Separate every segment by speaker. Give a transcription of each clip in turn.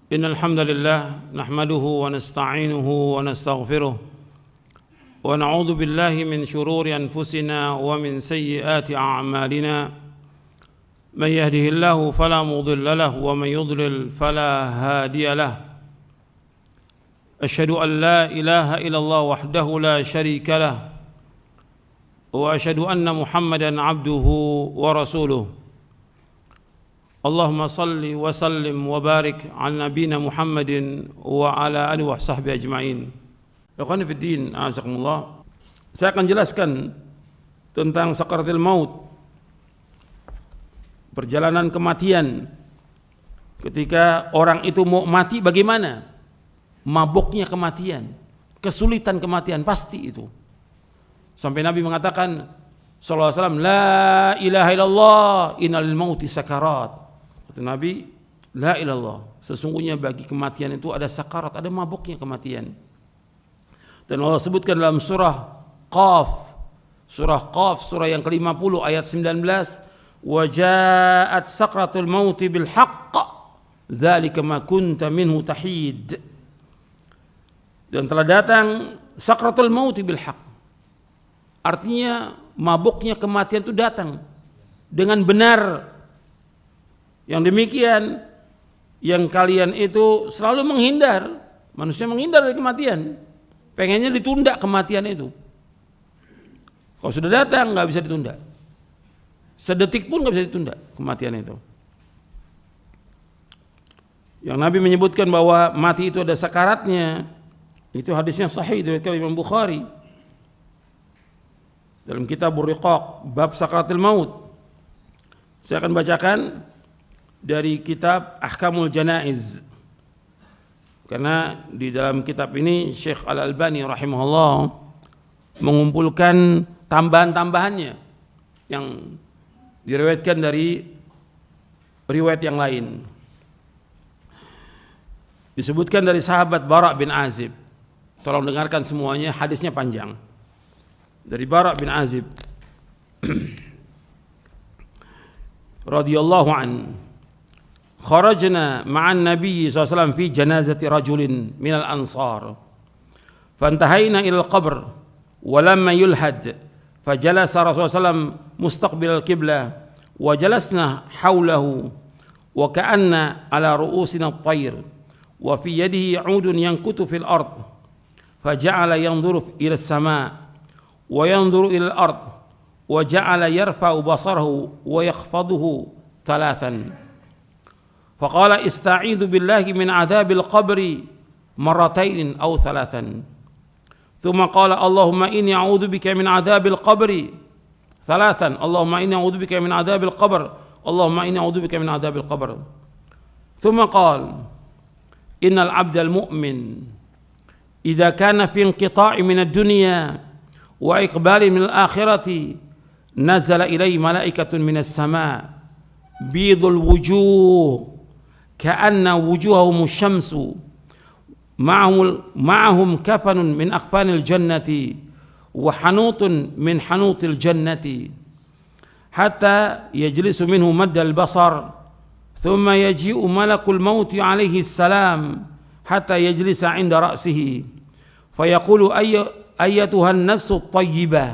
Speaker 1: إن الحمد لله نحمده ونستعينه ونستغفره ونعوذ بالله من شرور أنفسنا ومن سيئات أعمالنا من يهده الله فلا مضل له ومن يضلل فلا هادي له أشهد أن لا إله إلا الله وحده لا شريك له وأشهد أن محمدا عبده ورسوله اللهم صل وسلم وبارك على نبينا محمد وعلى آله وصحبه أجمعين. Ikhwani fid din, a'azakumullah. Saya akan jelaskan tentang sakaratul maut, perjalanan kematian. Ketika orang itu mau mati, bagaimana mabuknya kematian, kesulitan kematian, pasti itu. Sampai Nabi mengatakan sallallahu alaihi wasallam, la ilaha illallah innal mauti sakarat. Kata Nabi, la ilallah, sesungguhnya bagi kematian itu ada sakarat, ada mabuknya kematian. Dan Allah sebutkan dalam surah Qaf, surah yang ke-50 ayat 19, wa ja'at sakratul mauti bil haqq dzalika ma kunta minhu tahid. Dan telah datang sakratul mauti bil haqq, artinya mabuknya kematian itu datang dengan benar. Yang demikian yang kalian itu selalu menghindar, manusia menghindar dari kematian, pengennya ditunda kematian itu. Kalau sudah datang nggak bisa ditunda, sedetik pun nggak bisa ditunda kematian itu. Yang Nabi menyebutkan bahwa mati itu ada sakaratnya, itu hadisnya sahih dari Imam Bukhari dalam kitab Riqaq bab sakaratul maut. Saya akan bacakan dari kitab Ahkamul Janaiz, karena di dalam kitab ini Syekh Al-Albani rahimahullah mengumpulkan tambahan-tambahannya yang diriwayatkan dari riwayat yang lain. Disebutkan dari sahabat Bara' bin Azib. Tolong dengarkan semuanya, hadisnya panjang. Dari Bara' bin Azib radhiyallahu an, kharajna ma'an Nabi SAW fi janazati rajulin minal ansar fantahayna ila al-qabr wa lamma yulhad fajalasa Rasulullah SAW mustaqbil al-qiblah wa jalasna hawlahu wa ka'anna ala ru'usina at-tayr wa fi yadihi 'udun yankutu fil ard faja'ala yanzuru ila as-sama' wa yanzuru ila al-ard wa ja'ala yarfa'u basarahu wa yakhfaduhu thalathan. فقال استعيذ بالله من عذاب القبر مرتين أو ثلاثا ثم قال اللهم إني أعوذ بك من عذاب القبر ثلاثا اللهم إني أعوذ بك من عذاب القبر اللهم إني أعوذ بك من عذاب القبر ثم قال إن العبد المؤمن إذا كان في انقطاع من الدنيا وإقبال من الآخرة نزل إليه ملائكة من السماء بيض الوجوه كأن وجوههم الشمس معهم كفن من أكفان الجنة وحنوط من حنوط الجنة حتى يجلس منه مد البصر ثم يجيء ملك الموت عليه السلام حتى يجلس عند رأسه فيقول أيتها النفس الطيبة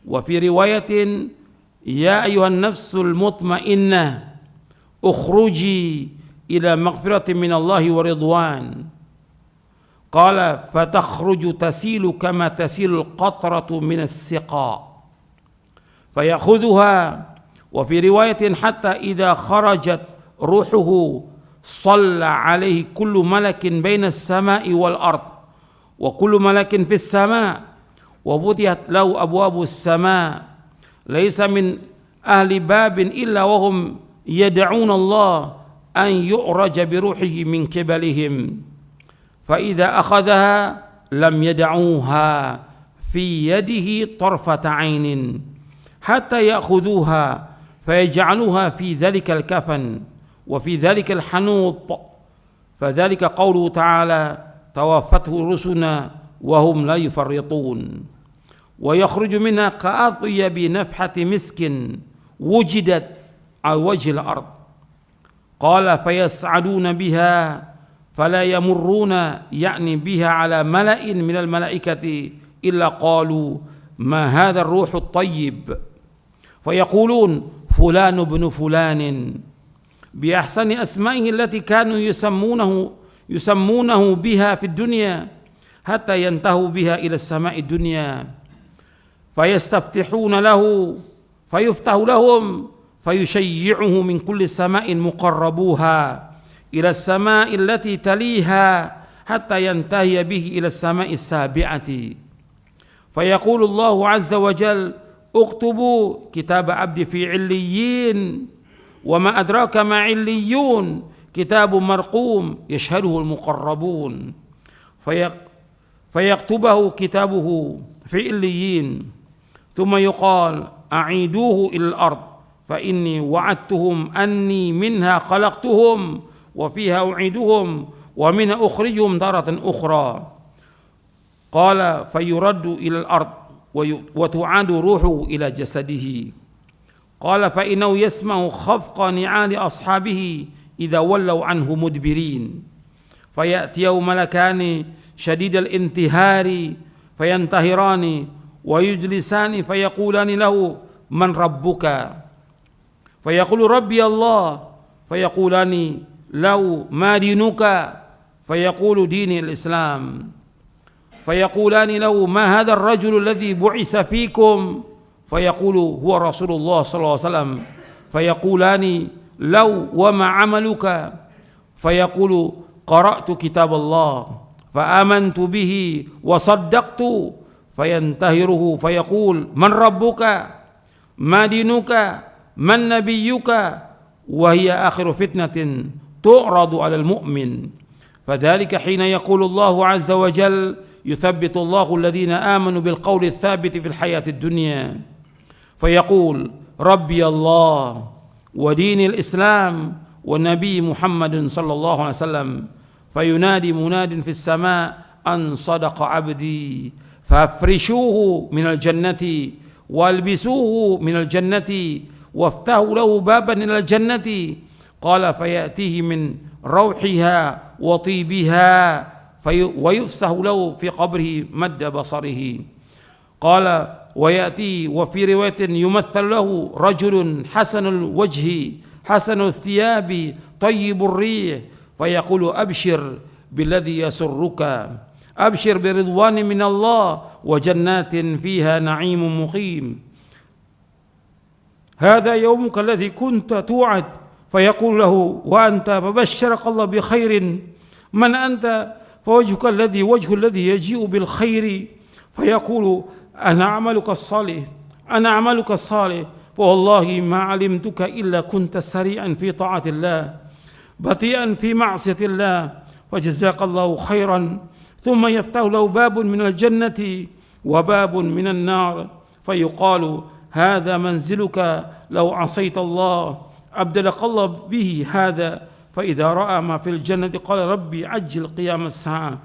Speaker 1: وفي رواية يا أيها النفس المطمئنة اخرجي إلى مغفرة من الله ورضوان قال فتخرج تسيل كما تسيل القطرة من السقاء فيأخذها وفي رواية حتى إذا خرجت روحه صلى عليه كل ملك بين السماء والأرض وكل ملك في السماء وفتحت له أبواب السماء ليس من أهل باب إلا وهم يدعون الله أن يعرج بروحه من قبلهم فإذا أخذها لم يدعوها في يده طرفة عين حتى يأخذوها فيجعلوها في ذلك الكفن وفي ذلك الحنوط فذلك قوله تعالى توفته رسلنا وهم لا يفرطون ويخرج منها كأطيب نفحة مسك وجدت على وجه الأرض قال فيسعدون بها فلا يمرون يعني بها على ملأ من الملائكة إلا قالوا ما هذا الروح الطيب، فيقولون فلان ابن فلان بأحسن أسمائه التي كانوا يسمونه بها في الدنيا، حتى ينتهوا بها إلى السماء الدنيا، فيستفتحون له فيفتح لهم فيشيعه من كل سماء مقربوها إلى السماء التي تليها حتى ينتهي به إلى السماء السابعة، فيقول الله عز وجل اكتبوا كتاب عبدي في عليين، وما أدراك ما عليون، كتاب مرقوم يشهده المقربون، فيكتبه كتابه في عليين، ثم يقال أعيدوه إلى الأرض فإني وعدتهم أني منها خلقتهم وفيها أعيدهم ومنها أخرجهم تارة أخرى. قال فيرد إلى الأرض وتعاد روحه إلى جسده. قال فإنه يسمع خفق نعال أصحابه إذا ولوا عنه مدبرين، فيأتيه ملكان شديد الانتهار فينتهران ويجلسان فيقولان له من ربك؟ فيقول ربي الله، فيقولان له ما دينك؟ فيقول ديني الإسلام. فيقولان له ما هذا الرجل الذي بعث فيكم؟ فيقول هو رسول الله صلى الله عليه وسلم. فيقولان له وما عملك؟ فيقول قرأت كتاب الله فآمنت به وصدقت. فينتهره فيقول من ربك؟ ما دينك؟ من نبيك؟ وهي آخر فتنة تعرض على المؤمن. فذلك حين يقول الله عز وجل يثبت الله الذين آمنوا بالقول الثابت في الحياة الدنيا، فيقول ربي الله ودين الإسلام والنبي محمد صلى الله عليه وسلم، فينادي مناد في السماء أن صدق عبدي، فافرشوه من الجنة والبسوه من الجنة وافتحوا له بابا إلى الجنة. قال فيأتيه من روحها وطيبها ويفسح له في قبره مد بصره. قال ويأتي وفي رواية يمثل له رجل حسن الوجه حسن الثياب طيب الريح، فيقول أبشر بالذي يسرك، أبشر برضوان من الله وجنات فيها نعيم مقيم، هذا يومك الذي كنت توعد. فيقول له وأنت؟ فبشرك الله بخير. من أنت؟ فوجهك الذي وجه الذي يجيء بالخير. فيقول أنا عملك الصالح، أنا عملك الصالح، فوالله ما علمتك إلا كنت سريعا في طاعة الله بطيئا في معصية الله، فجزاك الله خيرا. ثم يفتح له باب من الجنة وباب من النار، فيقال هذا منزلك لو عصيت الله، أبدلك الله به هذا. فإذا رأى ما في الجنة قال ربي عجل قيام الساعة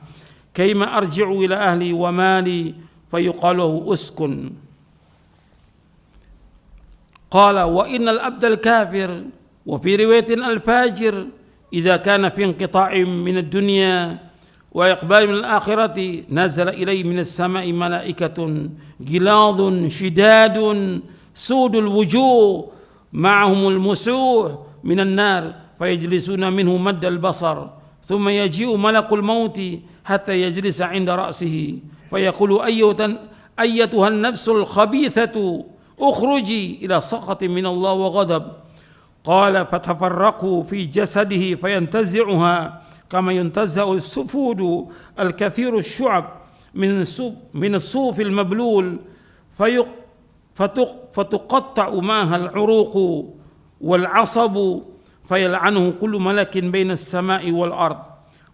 Speaker 1: كيما أرجع إلى أهلي ومالي، فيقال له أسكن. قال وإن الأبد الكافر وفي رواية الفاجر إذا كان في انقطاع من الدنيا وإقبال من الآخرة نزل إليه من السماء ملائكة غلاظ شداد سود الوجوه معهم المسوح من النار، فيجلسون منه مد البصر، ثم يجيء ملك الموت حتى يجلس عند رأسه، فيقول أيتها النفس الخبيثة اخرجي إلى سخط من الله وغضب. قال فتفرقوا في جسده فينتزعها كما ينتزع السفود الكثير الشعب من الصوف المبلول، فتقطع معها العروق والعصب، فيلعنه كل ملك بين السماء والأرض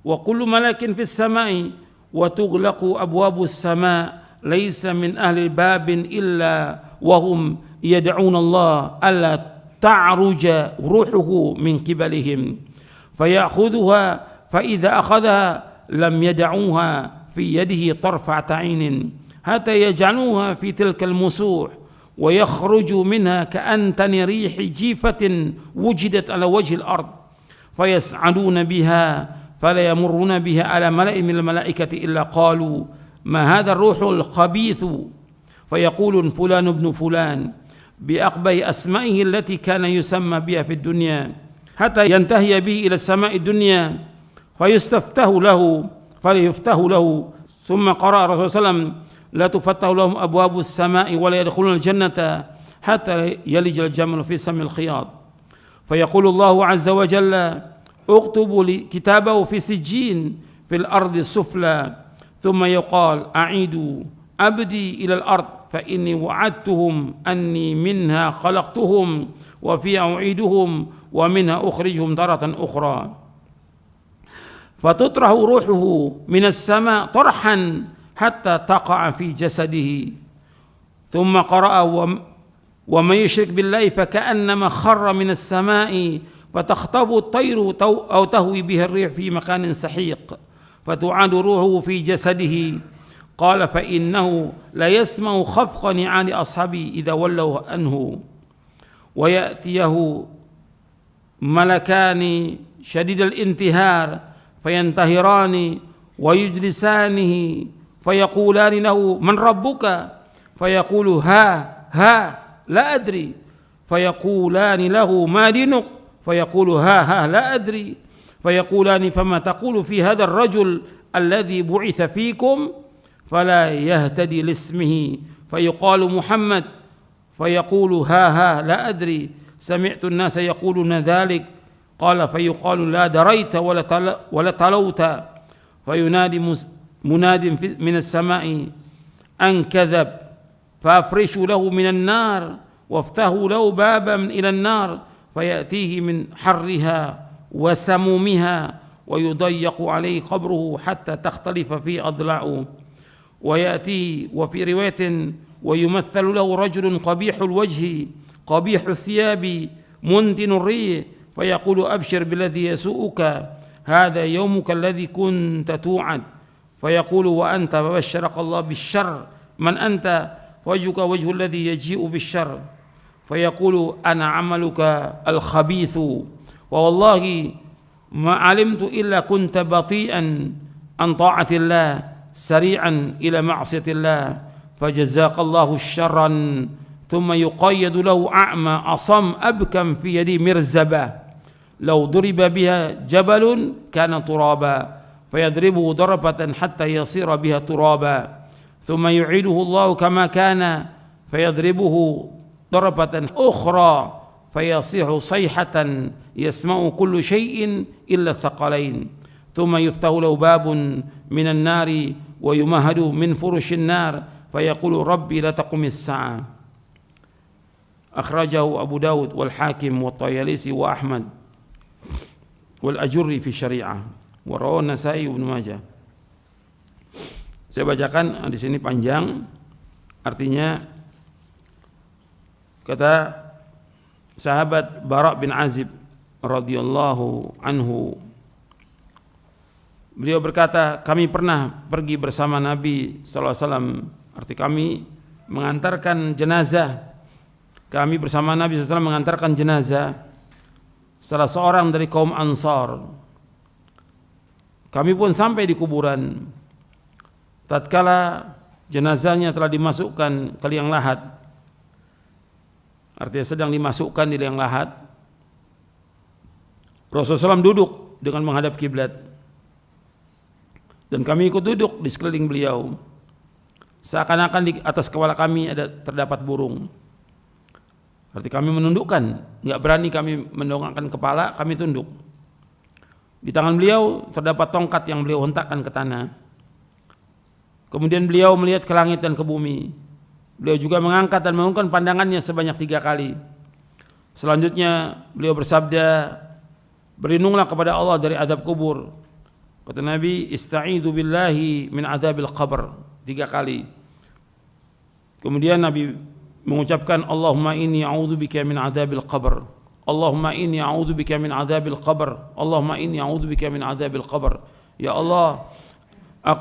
Speaker 1: وكل ملك في السماء، وتغلق أبواب السماء، ليس من أهل الباب إلا وهم يدعون الله ألا تعرج روحه من قبلهم، فيأخذها، فإذا أخذها لم يدعوها في يده طرفة عين حتى يجعلوها في تلك المسوح، ويخرج منها كأنتن ريح جيفة وجدت على وجه الأرض، فيسعدون بها فلا يمرون بها على ملأ من الملائكة إلا قالوا ما هذا الروح الخبيث فيقول فلان ابن فلان بأقبح أسمائه التي كان يسمى بها في الدنيا حتى ينتهي به إلى السماء الدنيا فيستفتح له ثم قرأ الرسول صلى الله عليه وسلم لا تفتح لهم أبواب السماء ولا يدخلون الجنة حتى يلج الجمل في سم الخياط فيقول الله عز وجل اكتبوا كتابه في سجين في الأرض السفلى ثم يقال أعيدوا أبدي إلى الأرض فإني وعدتهم أني منها خلقتهم وفيها أعيدهم ومنها أخرجهم تارة أخرى فتطرح روحه من السماء طرحا حتى تقع في جسده ثم قرأ ومن يشرك بالله فكأنما خر من السماء فتخطف الطير أو تهوي به الريح في مكان سحيق فتعاد روحه في جسده قال فإنه لا يسمع خفق نعال أصحابه إذا ولوا عنه ويأتيه ملكان شديد الانتهار فينتهران ويجلسانه فيقولان له من ربك فيقول ها لا أدري فيقولان له ما دينك فيقول ها لا أدري فيقولان فما تقول في هذا الرجل الذي بعث فيكم فلا يهتدي لاسمه فيقال محمد فيقول ها لا أدري سمعت الناس يقولون ذلك قال فيقال لا دريت ولا تلوت فينادي مناد من السماء أن كذب فافرشوا له من النار وافتحوا له بابا إلى النار فيأتيه من حرها وسمومها ويضيق عليه قبره حتى تختلف فيه أضلاعه ويأتيه وفي رواية ويمثل له رجل قبيح الوجه قبيح الثياب منتن الريح فيقول أبشر بالذي يسوءك هذا يومك الذي كنت توعد فيقول وأنت فبشرك الله بالشر من أنت وجهك وجه الذي يجيء بالشر فيقول أنا عملك الخبيث ووالله ما علمت إلا كنت بطيئا عن طاعة الله سريعا إلى معصية الله فجزاك الله شرا ثم يقيد له أعمى أصم أبكم في يدي مرزبة لو ضرب بها جبل كان ترابا فيضربه ضربة حتى يصير بها ترابا ثم يعيده الله كما كان فيضربه ضربة أخرى فيصيح صيحة يسمع كل شيء إلا الثقلين ثم يفتح له باب من النار ويمهد من فرش النار فيقول ربي لا تقم الساعة أخرجه أبو داود والحاكم والطيالسي وأحمد والأجري في الشريعة ورواه النسائي وابن Majah. Saya bacakan di sini panjang, artinya kata sahabat Bara bin Azib radhiyallahu anhu, beliau berkata, kami pernah pergi bersama Nabi sallallahu alaihi wasallam, arti kami mengantarkan jenazah. Kami bersama Nabi sallallahu alaihi wasallam mengantarkan jenazah salah seorang dari kaum Ansar. Kami pun sampai di kuburan. Tatkala jenazahnya telah dimasukkan ke liang lahat, artinya sedang dimasukkan di liang lahat, Rasulullah SAW duduk dengan menghadap kiblat dan kami ikut duduk di sekeliling beliau, seakan-akan di atas kepala kami terdapat burung. Arti kami menundukkan, nggak berani kami mendongakkan kepala, kami tunduk. Di tangan beliau terdapat tongkat yang beliau hentakkan ke tanah. Kemudian beliau melihat ke langit dan ke bumi. Beliau juga mengangkat dan mengangkat pandangannya sebanyak 3 kali. Selanjutnya beliau bersabda, berlindunglah kepada Allah dari azab kubur. Kata Nabi, ista'idzu billahi min adzabil qabr 3 kali. Kemudian Nabi mengucapkan Allahumma inni a'udzubika min adzabil qabr. Allahumma inni a'udzubika min adzabil qabr. Allahumma inni a'udzubika min adzabil qabr. Ya Allah,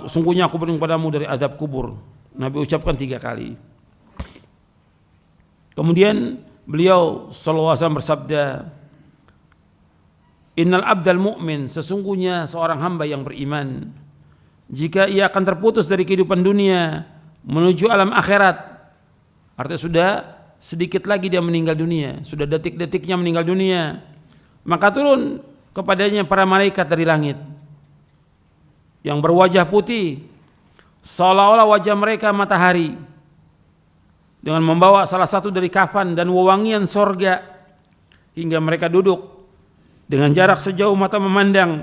Speaker 1: sungguhnya aku berlindung padamu dari azab kubur. Nabi ucapkan 3 kali. Kemudian beliau sallallahu alaihi wasallam bersabda, Innal abdal mu'min, sesungguhnya seorang hamba yang beriman, jika ia akan terputus dari kehidupan dunia menuju alam akhirat, artinya sudah sedikit lagi dia meninggal dunia, sudah detik-detiknya meninggal dunia, maka turun kepadanya para malaikat dari langit yang berwajah putih seolah-olah wajah mereka matahari, dengan membawa salah satu dari kafan dan wewangian sorga, hingga mereka duduk dengan jarak sejauh mata memandang.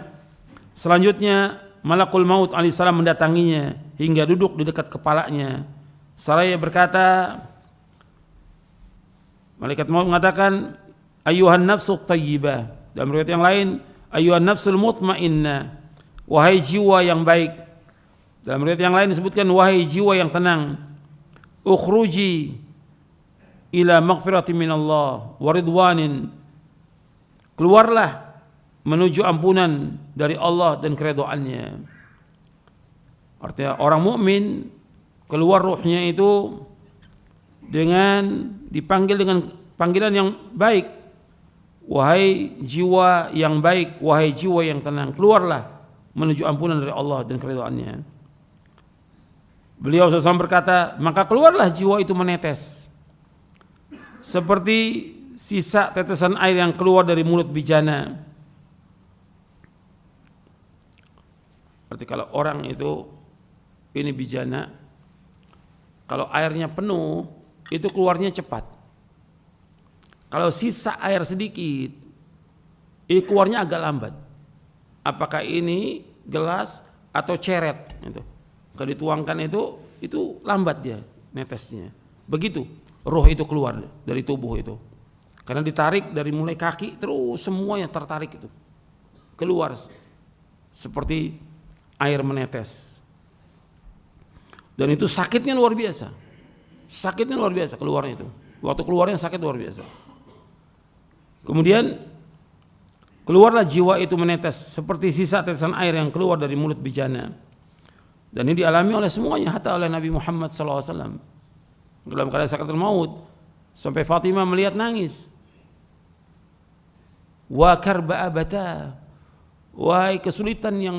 Speaker 1: Selanjutnya Malakul Maut alaihissalam mendatanginya hingga duduk di dekat kepalanya. Seraya berkata, malaikat maut mengatakan, ayyuhan nafsu thayyibah. Dalam riwayat yang lain, ayyuhan nafsul mutmainnah, wahai jiwa yang baik. Dalam riwayat yang lain disebutkan, wahai jiwa yang tenang, ukhruji ila maghfirati minallah wa ridwanin, keluarlah menuju ampunan dari Allah dan keridhaannya. Artinya orang mukmin keluar ruhnya itu dengan dipanggil dengan panggilan yang baik, wahai jiwa yang baik, wahai jiwa yang tenang, keluarlah menuju ampunan dari Allah dan keridhaannya. Beliau SAW berkata, maka keluarlah jiwa itu menetes seperti sisa tetesan air yang keluar dari mulut bijana. Berarti kalau orang itu ini bijana, kalau airnya penuh itu keluarnya cepat. Kalau sisa air sedikit, ini keluarnya agak lambat. Apakah ini gelas atau ceret? Itu. Kalau dituangkan itu lambat dia netesnya. Begitu roh itu keluar dari tubuh itu. Karena ditarik dari mulai kaki terus semuanya tertarik itu keluar seperti air menetes. Dan itu sakitnya luar biasa. Sakitnya luar biasa keluarnya itu. Waktu keluarnya sakit luar biasa. Kemudian keluarlah jiwa itu menetes seperti sisa tetesan air yang keluar dari mulut bijana. Dan ini dialami oleh semuanya, hatta oleh Nabi Muhammad SAW dalam keadaan sakaratul maut, sampai Fatimah melihat nangis. Wa karba abata, wahai kesulitan yang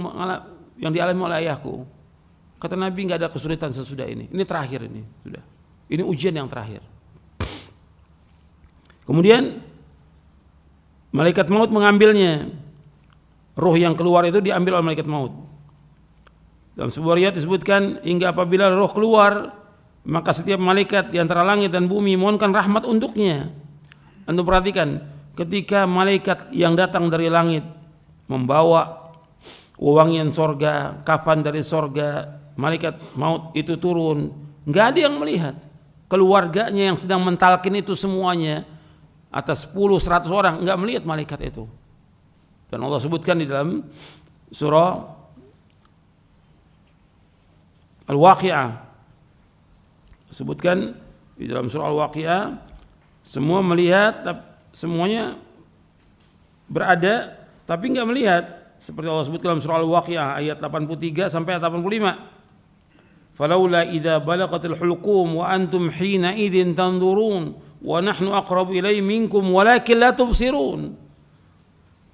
Speaker 1: dialami oleh ayahku. Kata Nabi, nggak ada kesulitan sesudah ini. Ini terakhir ini sudah. Ini ujian yang terakhir. Kemudian malaikat maut mengambilnya. Ruh yang keluar itu diambil oleh malaikat maut. Dalam sebuah riwayat disebutkan, hingga apabila roh keluar, maka setiap malaikat di antara langit dan bumi mohonkan rahmat untuknya. Anda perhatikan, ketika malaikat yang datang dari langit membawa wewangian sorga, kafan dari sorga, malaikat maut itu turun, nggak ada yang melihat. Keluarganya yang sedang mentalkin itu semuanya, atas 10-100 orang, nggak melihat malaikat itu. Dan Allah sebutkan di dalam surah Al-Waqi'ah, sebutkan di dalam surah Al-Waqi'ah, semua melihat, semuanya berada tapi enggak melihat, seperti Allah sebutkan dalam surah Al-Waqi'ah ayat 83 sampai 85. Falaula idza balagatil hulqum wa antum hina idzin tanzurun wa nahnu aqrabu ilaihi minkum walakin la tubsirun.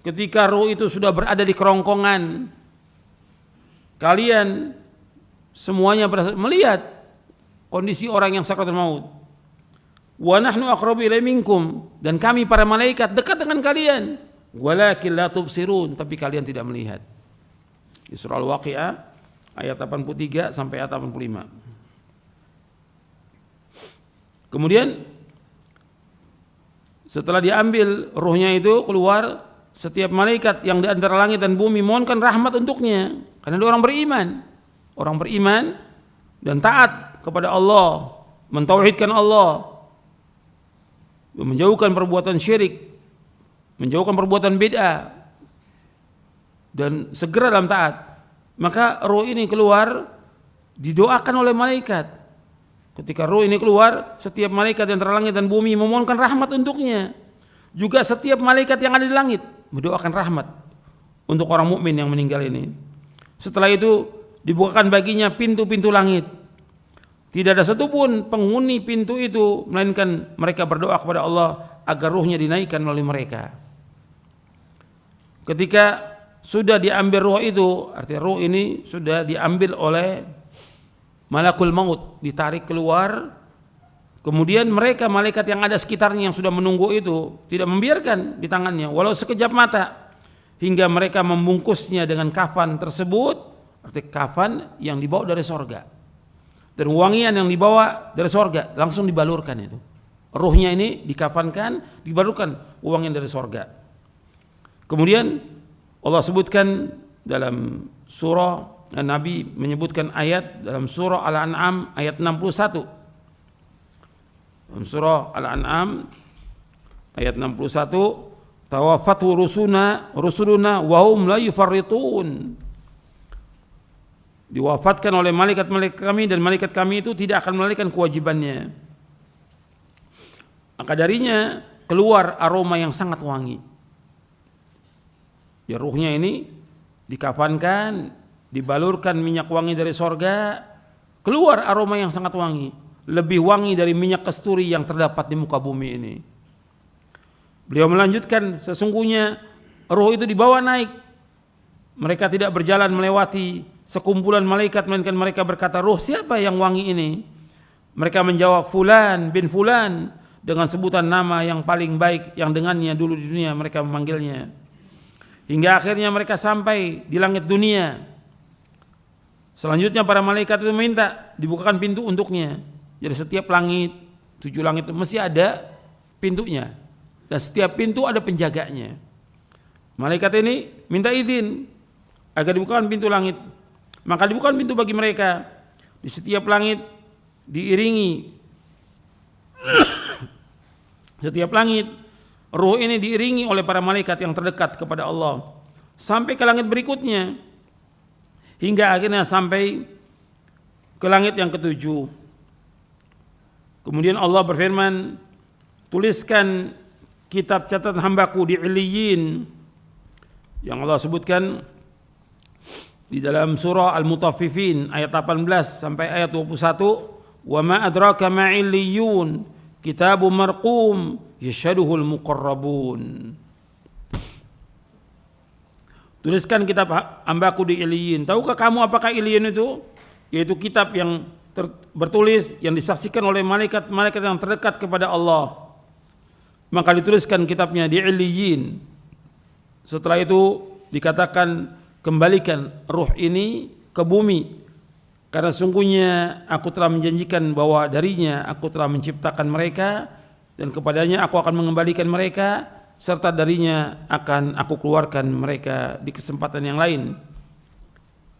Speaker 1: Ketika roh itu sudah berada di kerongkongan, kalian semuanya melihat kondisi orang yang sakaratul maut. Wa nahnu aqrabu ilaihi minkum, dan kami para malaikat dekat dengan kalian. Walakin la tubsirun, tapi kalian tidak melihat. Di surah Al-Waqi'ah ayat 83 sampai ayat 85. Kemudian setelah diambil ruhnya itu keluar, setiap malaikat yang di antara langit dan bumi mohonkan rahmat untuknya, karena dia orang beriman. Orang beriman dan taat kepada Allah, mentauhidkan Allah, menjauhkan perbuatan syirik, menjauhkan perbuatan bid'ah, dan segera dalam taat. Maka roh ini keluar, didoakan oleh malaikat. Ketika roh ini keluar, setiap malaikat yang antara langit dan bumi memohonkan rahmat untuknya. Juga setiap malaikat yang ada di langit mendoakan rahmat untuk orang mukmin yang meninggal ini. Setelah itu dibukakan baginya pintu-pintu langit. Tidak ada satupun penghuni pintu itu melainkan mereka berdoa kepada Allah agar ruhnya dinaikkan melalui mereka. ketika sudah diambil ruh itu, artinya ruh ini sudah diambil oleh malakul maut, ditarik keluar, kemudian mereka malaikat yang ada sekitarnya yang sudah menunggu itu tidak membiarkan di tangannya walau sekejap mata, hingga mereka membungkusnya dengan kafan tersebut, artinya kafan yang dibawa dari sorga dan wangian yang dibawa dari sorga, langsung dibalurkan itu. Ruhnya ini dikafankan, dibalurkan wangian dari sorga. Kemudian Allah sebutkan dalam surah, Nabi menyebutkan ayat dalam surah Al-An'am ayat 61. Dalam surah Al-An'am ayat 61, tawaffatu rusuluna wa hum la yufarritun. Diwafatkan oleh malaikat-malaikat kami dan malaikat kami itu tidak akan melalaikan kewajibannya. Maka darinya keluar aroma yang sangat wangi. Ya, ruhnya ini dikafankan, dibalurkan minyak wangi dari sorga, keluar aroma yang sangat wangi, lebih wangi dari minyak kasturi yang terdapat di muka bumi ini. Beliau melanjutkan, sesungguhnya ruh itu dibawa naik. Mereka tidak berjalan melewati sekumpulan malaikat, melainkan mereka berkata, ruh siapa yang wangi ini? Mereka menjawab, Fulan bin Fulan, dengan sebutan nama yang paling baik yang dengannya dulu di dunia mereka memanggilnya. Hingga akhirnya mereka sampai di langit dunia. Selanjutnya para malaikat itu minta dibukakan pintu untuknya. Jadi setiap langit, 7 langit itu mesti ada pintunya, dan setiap pintu ada penjaganya. Malaikat ini minta izin agar dibukakan pintu langit. Maka dibukakan pintu bagi mereka. Di setiap langit diiringi, setiap langit ruh ini diiringi oleh para malaikat yang terdekat kepada Allah sampai ke langit berikutnya, hingga akhirnya sampai ke langit yang ke-7. Kemudian Allah berfirman, tuliskan kitab catatan hambaku di Illiyin, yang Allah sebutkan di dalam surah Al-Mutaffifin ayat 18 sampai ayat 21. Wa ma adraka ma illiyun kitabun marqum yashhaduhul muqarrabun. Tuliskan kitab hambaku di Illiyin. Tahukah kamu apakah Illiyin itu? Yaitu kitab yang bertulis, yang disaksikan oleh malaikat-malaikat yang terdekat kepada Allah. Maka dituliskan kitabnya di Illiyin. Setelah itu dikatakan, kembalikan ruh ini ke bumi, karena sungguhnya aku telah menjanjikan bahwa darinya aku telah menciptakan mereka, dan kepadanya aku akan mengembalikan mereka, serta darinya akan aku keluarkan mereka di kesempatan yang lain.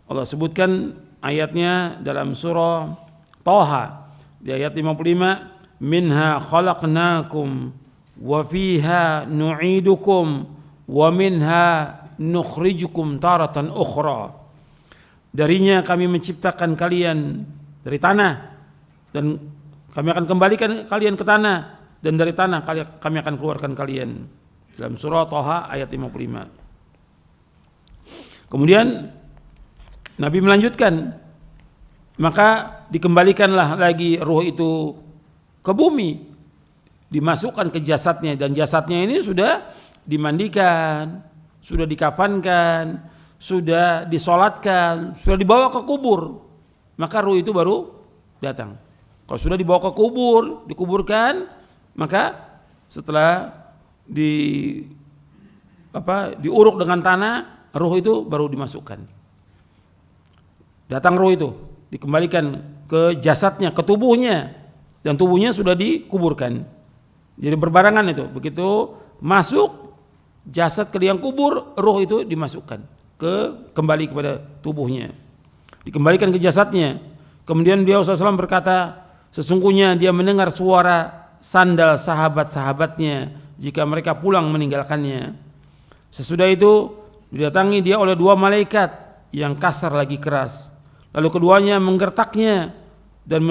Speaker 1: Allah sebutkan ayatnya dalam surah Thaha di ayat 55, minha khalaqnakum wa fiha nu'idukum wa minha nukhrijukum taratan ukhra. Darinya kami menciptakan kalian dari tanah, dan kami akan kembalikan kalian ke tanah, dan dari tanah kami akan keluarkan kalian. Dalam surah Thaha ayat 55. Kemudian Nabi melanjutkan, maka dikembalikanlah lagi ruh itu ke bumi, dimasukkan ke jasadnya, dan jasadnya ini sudah dimandikan, sudah dikafankan, sudah disolatkan, sudah dibawa ke kubur, maka ruh itu baru datang. Kalau sudah dibawa ke kubur, dikuburkan, maka setelah diuruk dengan tanah, ruh itu baru dimasukkan. Datang ruh itu, dikembalikan ke jasadnya, ke tubuhnya, dan tubuhnya sudah dikuburkan. Jadi berbarengan itu, begitu masuk jasad ke liang kubur, ruh itu dimasukkan kembali kepada tubuhnya, dikembalikan ke jasadnya. Kemudian beliau SAW berkata, sesungguhnya dia mendengar suara sandal sahabat-sahabatnya jika mereka pulang meninggalkannya. Sesudah itu didatangi dia oleh 2 malaikat yang kasar lagi keras. Lalu keduanya menggertaknya dan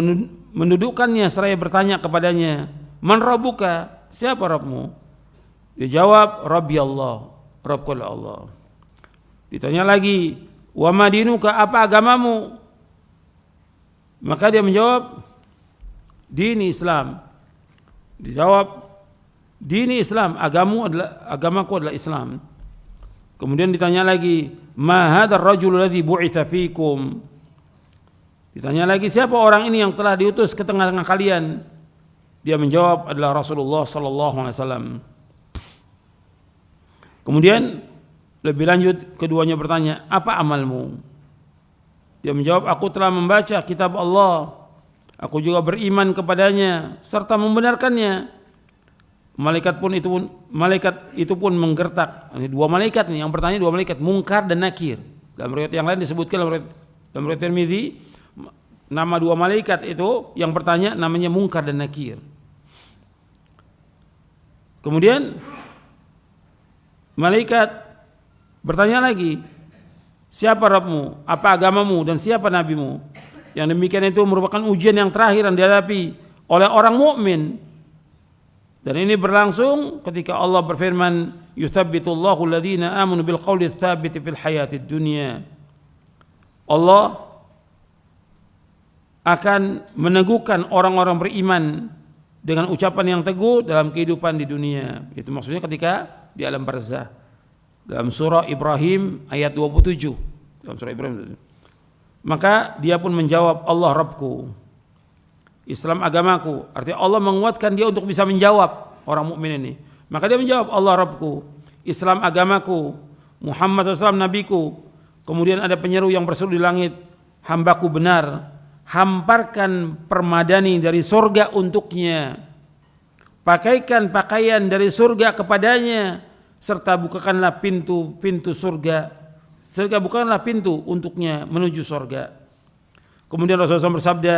Speaker 1: mendudukkannya seraya bertanya kepadanya, man rabbuka, siapa Rabbmu? Dia jawab, Rabbi Allah, Rabbku Allah. Ditanya lagi, wa madinuka, apa agamamu? Maka dia menjawab, dini Islam. Dijawab, dini Islam, agamaku adalah Islam. Kemudian ditanya lagi, ma hadzal rajul ladzi bu'itsa fikum. Ditanya lagi, siapa orang ini yang telah diutus ke tengah-tengah kalian? Dia menjawab, adalah Rasulullah sallallahu alaihi wasallam. Kemudian lebih lanjut keduanya bertanya, apa amalmu? Dia menjawab, aku telah membaca kitab Allah, aku juga beriman kepadanya serta membenarkannya. Malaikat itu pun menggertak. Ini dua malaikat nih, yang bertanya dua malaikat, Munkar dan Nakir. Dalam riwayat yang lain disebutkan dalam riwayat Tirmidzi, nama dua malaikat itu yang bertanya namanya Munkar dan Nakir. Kemudian malaikat bertanya lagi, siapa Rabbmu, apa agamamu, dan siapa nabimu? Yang demikian itu merupakan ujian yang terakhir yang dihadapi oleh orang mukmin. Dan ini berlangsung ketika Allah berfirman, yuthabbitullahu alladhina amanu bil qawli tsabiti fil hayatid dunya. Allah akan meneguhkan orang-orang beriman dengan ucapan yang teguh dalam kehidupan di dunia. Itu maksudnya ketika di alam barzah. Dalam surah Ibrahim ayat 27. Dalam surah Ibrahim. Maka dia pun menjawab, Allah Rabbku, Islam agamaku. Artinya Allah menguatkan dia untuk bisa menjawab orang mukmin ini. Maka dia menjawab, Allah Rabbku, Islam agamaku, Muhammad SAW nabiku. Kemudian ada penyeru yang berseru di langit, hambaku benar, hamparkan permadani dari surga untuknya, pakaikan pakaian dari surga kepadanya, serta bukakanlah pintu surga, serta bukakanlah pintu untuknya menuju surga. Kemudian Rasulullah SAW bersabda,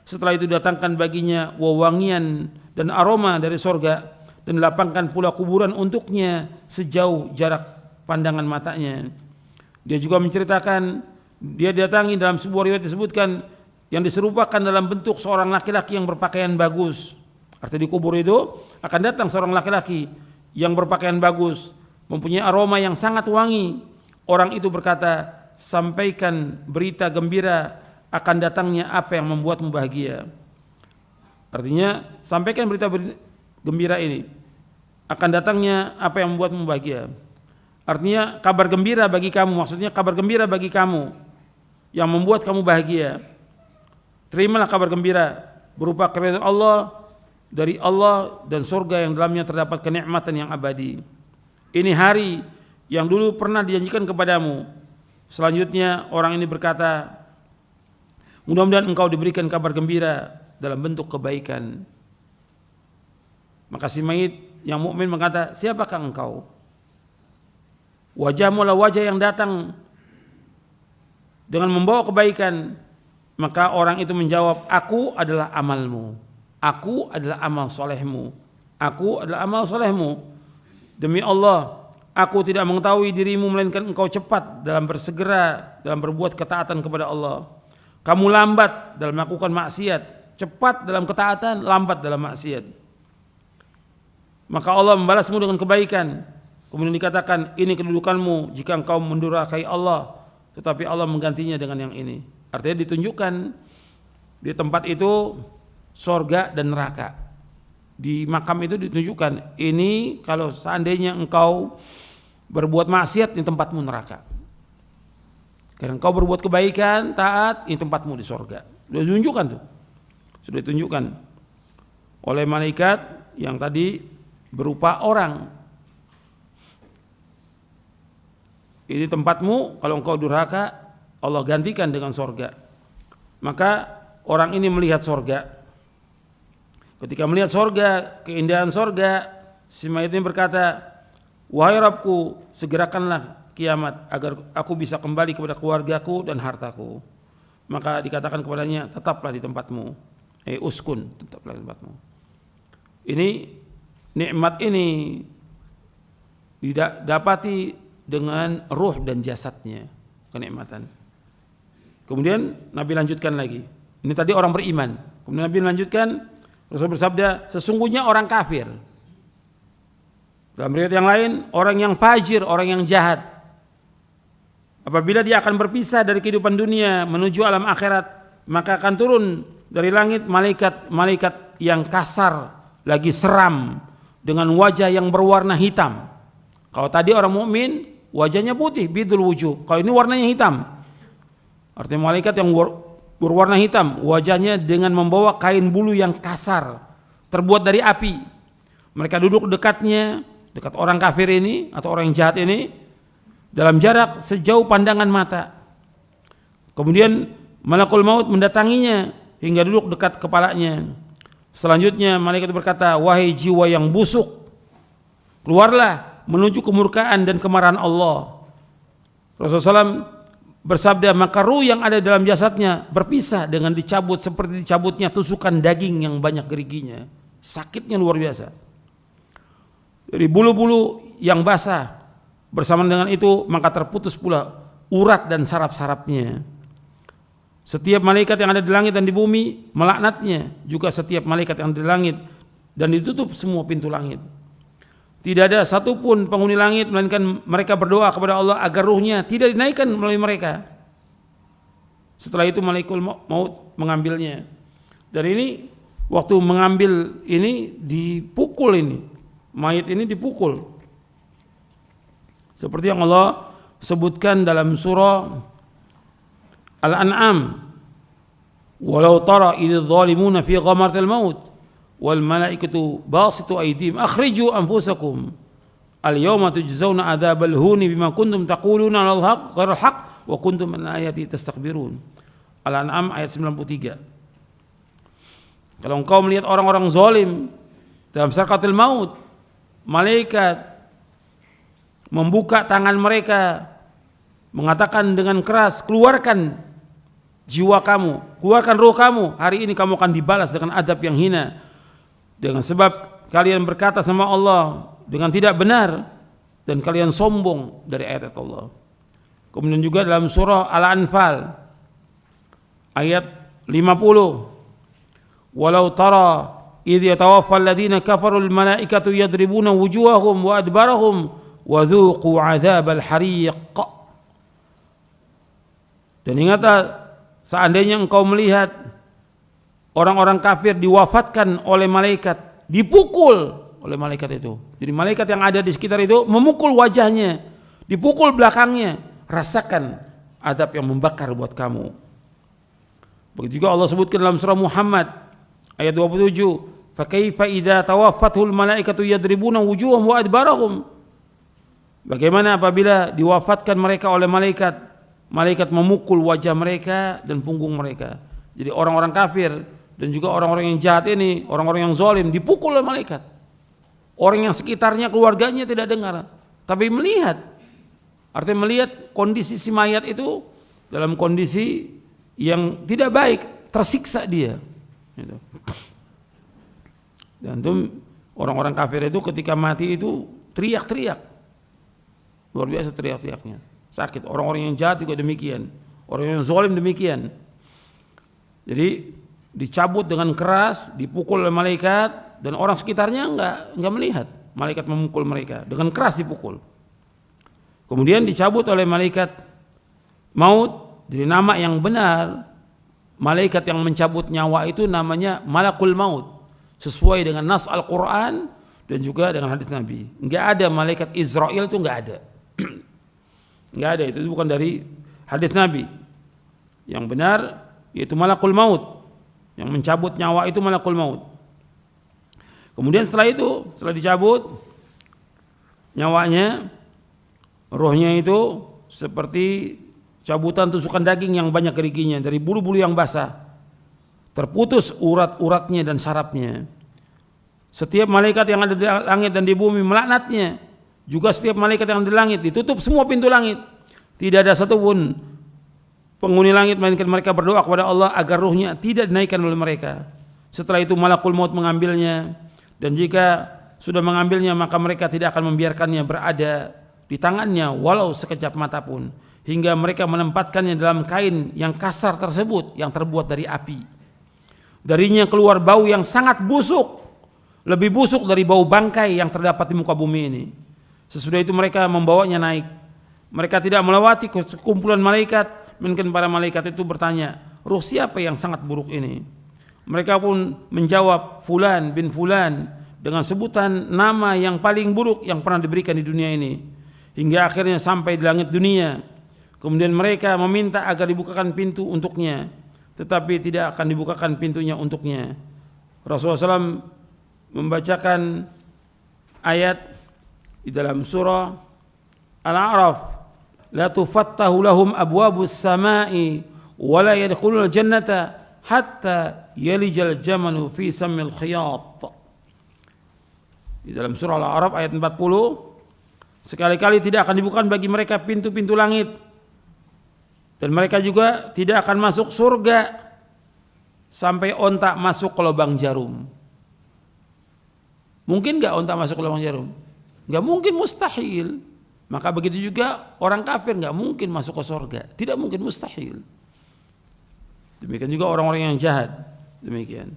Speaker 1: setelah itu datangkan baginya wewangian dan aroma dari surga, dan lapangkan pula kuburan untuknya sejauh jarak pandangan matanya. Dia juga menceritakan, dia datangi dalam sebuah riwayat disebutkan yang diserupakan dalam bentuk seorang laki-laki yang berpakaian bagus. Artinya di kubur itu akan datang seorang laki-laki yang berpakaian bagus, mempunyai aroma yang sangat wangi. Orang itu berkata, sampaikan berita gembira akan datangnya apa yang membuatmu bahagia. Artinya sampaikan berita gembira ini, akan datangnya apa yang membuatmu bahagia. Artinya kabar gembira bagi kamu, maksudnya kabar gembira bagi kamu yang membuat kamu bahagia. Terimalah kabar gembira berupa keridhaan Allah, dari Allah dan surga yang dalamnya terdapat kenikmatan yang abadi. Ini hari yang dulu pernah dijanjikan kepadamu. Selanjutnya orang ini berkata, mudah-mudahan engkau diberikan kabar gembira dalam bentuk kebaikan. Maka si mayit yang mukmin berkata, siapakah engkau? Wajahmu adalah wajah yang datang dengan membawa kebaikan. Maka orang itu menjawab, aku adalah amalmu, aku adalah amal solehmu, aku adalah amal solehmu. Demi Allah, aku tidak mengetahui dirimu melainkan engkau cepat dalam bersegera dalam berbuat ketaatan kepada Allah. Kamu lambat dalam melakukan maksiat, cepat dalam ketaatan, lambat dalam maksiat. Maka Allah membalasmu dengan kebaikan. Kemudian dikatakan, ini kedudukanmu jika engkau mendurhakai Allah, tetapi Allah menggantinya dengan yang ini. Artinya ditunjukkan di tempat itu sorga dan neraka. Di makam itu ditunjukkan, ini kalau seandainya engkau berbuat maksiat, ini tempatmu neraka. Karena engkau berbuat kebaikan, taat, ini tempatmu di sorga. Sudah ditunjukkan tuh. Sudah ditunjukkan oleh malaikat yang tadi berupa orang. Ini tempatmu, kalau engkau durhaka, Allah gantikan dengan sorga. Maka orang ini melihat sorga. Ketika melihat sorga, keindahan sorga, si mayit ini berkata, wahai Rabbku, segerakanlah kiamat agar aku bisa kembali kepada keluargaku dan hartaku. Maka dikatakan kepadanya, tetaplah di tempatmu. Uskun, tetaplah di tempatmu. Ini nikmat ini didapati dengan ruh dan jasadnya, kenikmatan. Kemudian Nabi lanjutkan lagi. Ini tadi orang beriman. Kemudian Nabi lanjutkan, Rasul bersabda, sesungguhnya orang kafir. Dalam riwayat yang lain, orang yang fajir, orang yang jahat. Apabila dia akan berpisah dari kehidupan dunia menuju alam akhirat, maka akan turun dari langit malaikat yang kasar, lagi seram, dengan wajah yang berwarna hitam. Kalau tadi orang mukmin wajahnya putih, bidul wujuh. Kalau ini warnanya hitam. Artinya malaikat yang berwarna hitam, wajahnya dengan membawa kain bulu yang kasar, terbuat dari api. Mereka duduk dekatnya, dekat orang kafir ini atau orang yang jahat ini, dalam jarak sejauh pandangan mata. Kemudian malakul maut mendatanginya hingga duduk dekat kepalanya. Selanjutnya malaikat berkata, wahai jiwa yang busuk, keluarlah menuju kemurkaan dan kemarahan Allah. Rasulullah SAW bersabda, maka ruh yang ada dalam jasadnya berpisah dengan dicabut seperti dicabutnya tusukan daging yang banyak geriginya. Sakitnya luar biasa. Dari bulu-bulu yang basah, bersamaan dengan itu maka terputus pula urat dan saraf-sarafnya. Setiap malaikat yang ada di langit dan di bumi melaknatnya, juga setiap malaikat yang ada di langit, dan ditutup semua pintu langit. Tidak ada satupun penghuni langit melainkan mereka berdoa kepada Allah agar ruhnya tidak dinaikkan melalui mereka. Setelah itu malaikat maut mengambilnya. Dan ini waktu mengambil ini dipukul ini. Mayat ini dipukul. Seperti yang Allah sebutkan dalam surah Al-An'am. Walau tara idz zalimuna fi ghamaratil maut wal malaikatu basitu aydihim akhriju anfusakum al yawma tujzauna adzabal huni bima kuntum taquluna al haqq ghairal haqq wa kuntum an ayati tastakbirun. Al-An'am ayat 93. Kalau engkau melihat orang-orang zalim dalam sakaratul maut, malaikat membuka tangan mereka mengatakan dengan keras, keluarkan jiwa kamu, keluarkan roh kamu, hari ini kamu akan dibalas dengan adab yang hina. Dengan sebab kalian berkata sama Allah dengan tidak benar dan kalian sombong dari ayat Allah. Kemudian juga dalam surah Al-Anfal ayat 50, walau tara idh yatawaffa alladhina kafaru al-malaikatu yadribuna wujuhahum wa adbarahum wa dhuqu adzabal hariq. Dan ingatlah seandainya engkau melihat orang-orang kafir diwafatkan oleh malaikat, dipukul oleh malaikat itu. Jadi malaikat yang ada di sekitar itu memukul wajahnya, dipukul belakangnya. Rasakan adab yang membakar buat kamu. Begitu juga Allah sebutkan dalam surah Muhammad ayat 27, fa kaifa idza tawaffathul malaikatu yadribuna wujuhahum wa adbarahum. Bagaimana apabila diwafatkan mereka oleh malaikat, malaikat memukul wajah mereka dan punggung mereka. Jadi orang-orang kafir dan juga orang-orang yang jahat ini, orang-orang yang zalim dipukul oleh malaikat. Orang yang sekitarnya, keluarganya tidak dengar, tapi melihat. Artinya melihat kondisi si mayat itu dalam kondisi yang tidak baik, tersiksa dia. Dan itu orang-orang kafir itu ketika mati itu teriak-teriak, luar biasa teriak-teriaknya, sakit. Orang-orang yang jahat juga demikian, orang yang zalim demikian. Jadi dicabut dengan keras, dipukul oleh malaikat, dan orang sekitarnya enggak melihat malaikat memukul mereka, dengan keras dipukul. Kemudian dicabut oleh malaikat maut. Jadi nama yang benar malaikat yang mencabut nyawa itu namanya malakul maut, sesuai dengan nas Al-Quran dan juga dengan hadis Nabi. Enggak ada malaikat Israel, itu enggak ada. Enggak ada, itu bukan dari hadis Nabi. Yang benar yaitu malakul maut, yang mencabut nyawa itu malakul maut. Kemudian setelah itu, setelah dicabut nyawanya, rohnya itu seperti cabutan tusukan daging yang banyak geriginya dari bulu-bulu yang basah, terputus urat-uratnya dan sarafnya. Setiap malaikat yang ada di langit dan di bumi melaknatnya, juga setiap malaikat yang ada di langit, ditutup semua pintu langit. Tidak ada satupun penghuni langit melainkan mereka berdoa kepada Allah agar ruhnya tidak dinaikkan oleh mereka. Setelah itu malakul maut mengambilnya, dan jika sudah mengambilnya maka mereka tidak akan membiarkannya berada di tangannya walau sekejap mata pun, hingga mereka menempatkannya dalam kain yang kasar tersebut yang terbuat dari api. Darinya keluar bau yang sangat busuk, lebih busuk dari bau bangkai yang terdapat di muka bumi ini. Sesudah itu mereka membawanya naik. Mereka tidak melewati sekumpulan malaikat, melainkan para malaikat itu bertanya, ruh siapa yang sangat buruk ini? Mereka pun menjawab, Fulan bin Fulan, dengan sebutan nama yang paling buruk yang pernah diberikan di dunia ini. hingga akhirnya sampai di langit dunia. Kemudian mereka meminta agar dibukakan pintu untuknya, tetapi tidak akan dibukakan pintunya untuknya. Rasulullah SAW membacakan ayat di dalam surah Al-A'raf, la tufattahu lahum abwabus samai wa la yadkhulul jannata hatta yalijal jamalu fi sammil khiyat. Di dalam surah Al-A'raf ayat 40, sekali-kali tidak akan dibukakan bagi mereka pintu-pintu langit, dan mereka juga tidak akan masuk surga sampai onta masuk ke lubang jarum. Mungkin gak onta masuk ke lubang jarum? Gak mungkin, mustahil. Maka begitu juga orang kafir gak mungkin masuk ke surga. Tidak mungkin, mustahil. Demikian juga orang-orang yang jahat. Demikian.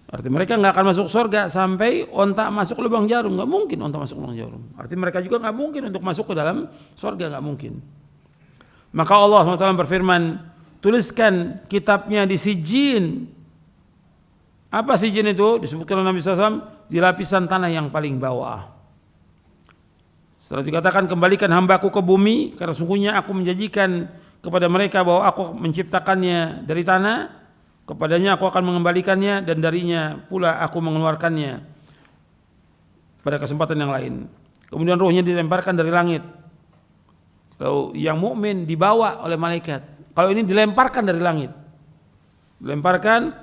Speaker 1: Arti mereka gak akan masuk surga sampai onta masuk ke lubang jarum. Gak mungkin onta masuk ke lubang jarum. Arti mereka juga gak mungkin untuk masuk ke dalam surga. Gak mungkin. Maka Allah SWT berfirman, tuliskan kitabnya di sijin. Apa sijin itu? Disebutkan oleh Nabi SAW, di lapisan tanah yang paling bawah. Setelah dikatakan, kembalikan hambaku ke bumi, karena sungguhnya aku menjanjikan kepada mereka bahwa aku menciptakannya dari tanah, kepadanya aku akan mengembalikannya, dan darinya pula aku mengeluarkannya pada kesempatan yang lain. Kemudian ruhnya dilemparkan dari langit. Kalau yang mukmin dibawa oleh malaikat, kalau ini dilemparkan dari langit. Dilemparkan,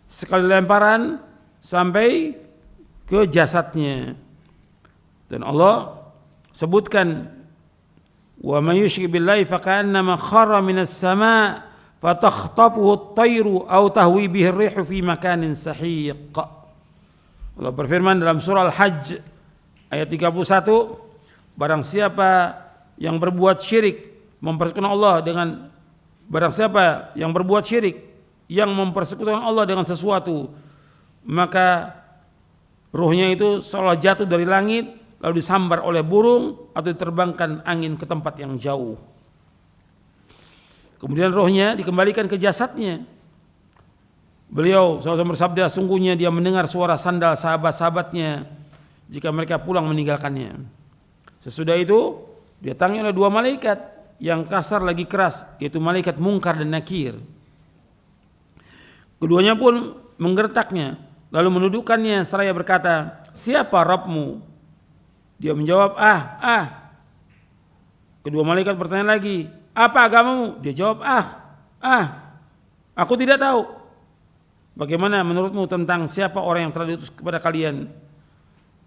Speaker 1: sekali lemparan sampai ke jasadnya. Dan Allah sebutkan, wa may yusyrik billahi faka'annama kharra minas sama' fatakhtafuhu at-tayru aw tahwi bihi ar-rihu fi makanin sahiq. Allah berfirman dalam surah Al-Hajj ayat 31, barang siapa yang berbuat syirik mempersekutukan Allah dengan barang siapa yang berbuat syirik yang mempersekutukan Allah dengan sesuatu, maka ruhnya itu seolah jatuh dari langit lalu disambar oleh burung atau diterbangkan angin ke tempat yang jauh. Kemudian rohnya dikembalikan ke jasadnya. Beliau SAW bersabda, sungguhnya dia mendengar suara sandal sahabat-sahabatnya jika mereka pulang meninggalkannya. Sesudah itu didatangi oleh dua malaikat yang kasar lagi keras, yaitu malaikat Munkar dan Nakir. Keduanya pun menggertaknya, lalu menundukkannya seraya berkata, siapa Rabbmu? Dia menjawab, Kedua malaikat bertanya lagi, apa agamamu? Dia jawab, aku tidak tahu. Bagaimana menurutmu tentang siapa orang yang telah diutus kepada kalian?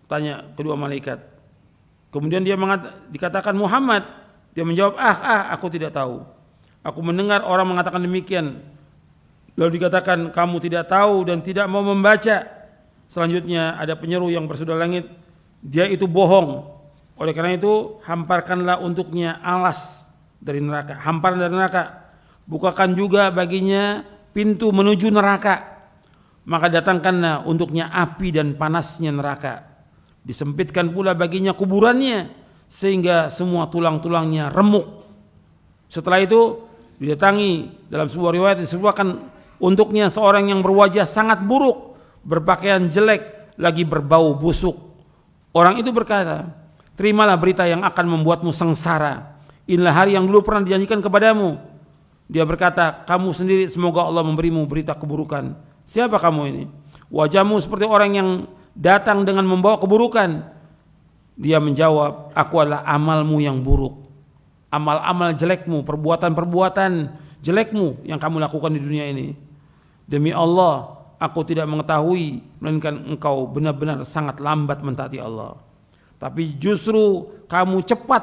Speaker 1: Tanya kedua malaikat. Kemudian dia dikatakan Muhammad. Dia menjawab, aku tidak tahu. Aku mendengar orang mengatakan demikian. Lalu dikatakan, kamu tidak tahu dan tidak mau membaca. Selanjutnya ada penyeru yang bersudah langit, dia itu bohong. Oleh karena itu hamparkanlah untuknya alas dari neraka, hamparan dari neraka. Bukakan juga baginya pintu menuju neraka. Maka datangkanlah untuknya api dan panasnya neraka. Disempitkan pula baginya kuburannya sehingga semua tulang-tulangnya remuk. Setelah itu didatangi dalam sebuah riwayat disebutkan untuknya seorang yang berwajah sangat buruk, berpakaian jelek, lagi berbau busuk. Orang itu berkata, terimalah berita yang akan membuatmu sengsara. Inilah hari yang dulu pernah dijanjikan kepadamu. Dia berkata, kamu sendiri semoga Allah memberimu berita keburukan. Siapa kamu ini? Wajahmu seperti orang yang datang dengan membawa keburukan. Dia menjawab, aku adalah amalmu yang buruk. Amal-amal jelekmu, perbuatan-perbuatan jelekmu yang kamu lakukan di dunia ini. Demi Allah, aku tidak mengetahui, melainkan engkau benar-benar sangat lambat mentaati Allah. Tapi justru kamu cepat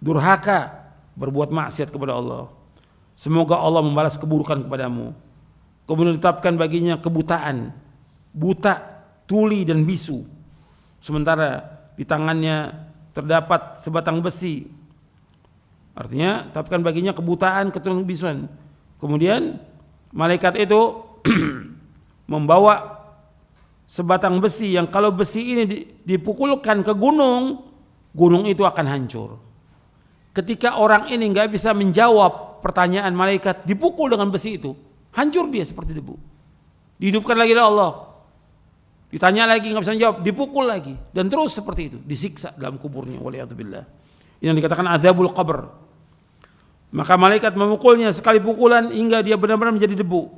Speaker 1: durhaka berbuat maksiat kepada Allah. Semoga Allah membalas keburukan kepadamu. Kemudian ditetapkan baginya kebutaan, buta, tuli dan bisu. Sementara di tangannya terdapat sebatang besi. Artinya tetapkan baginya kebutaan, keturunan bisuan. Kemudian malaikat itu membawa sebatang besi yang kalau besi ini dipukulkan ke gunung, gunung itu akan hancur. Ketika orang ini nggak bisa menjawab pertanyaan malaikat, dipukul dengan besi itu, hancur dia seperti debu. Dihidupkan lagi oleh Allah. Ditanya lagi nggak bisa jawab, dipukul lagi dan terus seperti itu, disiksa dalam kuburnya. Waliyadzubillah. Ini yang dikatakan adzabul qabr. Maka malaikat memukulnya sekali pukulan hingga dia benar-benar menjadi debu.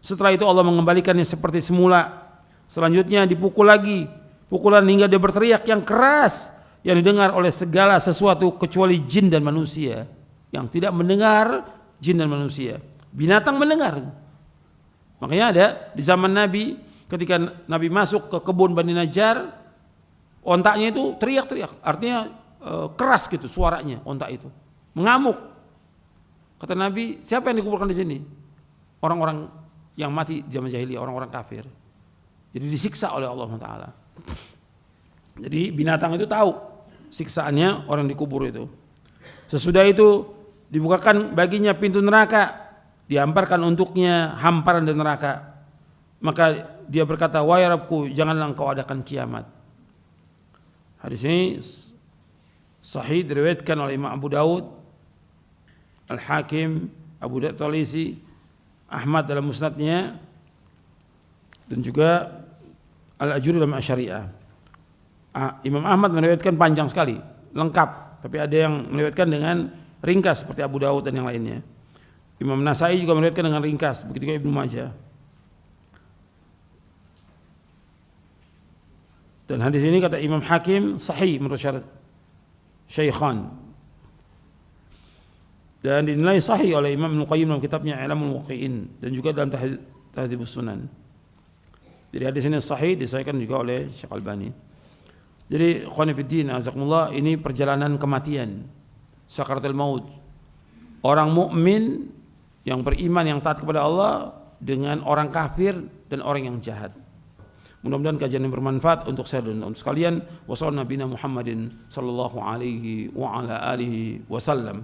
Speaker 1: Setelah itu Allah mengembalikannya seperti semula. Selanjutnya dipukul lagi, pukulan hingga dia berteriak yang keras yang didengar oleh segala sesuatu kecuali jin dan manusia. Yang tidak mendengar jin dan manusia. Binatang mendengar. Makanya ada di zaman Nabi, ketika Nabi masuk ke kebun Bani Najjar, ontaknya itu teriak-teriak, artinya keras gitu suaranya ontak itu, mengamuk. Kata Nabi, siapa yang dikuburkan di sini? Orang-orang yang mati di zaman jahiliyah, orang-orang kafir. Jadi disiksa oleh Allah Taala. Jadi binatang itu tahu siksaannya orang dikubur itu. Sesudah itu dibukakan baginya pintu neraka, dihamparkan untuknya hamparan dari neraka. Maka dia berkata, wahai Rabbku, janganlah engkau adakan kiamat. Hadis ini sahih diriwayatkan oleh Imam Abu Daud, Al-Hakim, Abu Daud Talisi, Ahmad dalam musnadnya, dan juga Al-Ajuri dalam Asy-Syariah. Imam Ahmad meriwayatkan panjang sekali, lengkap, tapi ada yang meriwayatkan dengan ringkas seperti Abu Daud dan yang lainnya. Imam Nasai juga meriwayatkan dengan ringkas, begitu juga Ibnu Majah. Dan hadis ini kata Imam Hakim sahih menurut syarat Syaikhan. Dan dinilai sahih oleh Imam Ibnu Qayyim dalam kitabnya I'lamul Muwaqqi'in dan juga dalam Tahdzibus Sunan. Jadi hadis ini sahih, disahihkan juga oleh Syekh Albani. Jadi ikhwan fillah azakumullah, ini perjalanan kematian, sakaratul maut. Orang mukmin yang beriman yang taat kepada Allah dengan orang kafir dan orang yang jahat. Mudah-mudahan kajian yang bermanfaat untuk saya dan untuk sekalian. Wassallallahu nabiyana Muhammadin sallallahu alaihi wa ala alihi wasallam.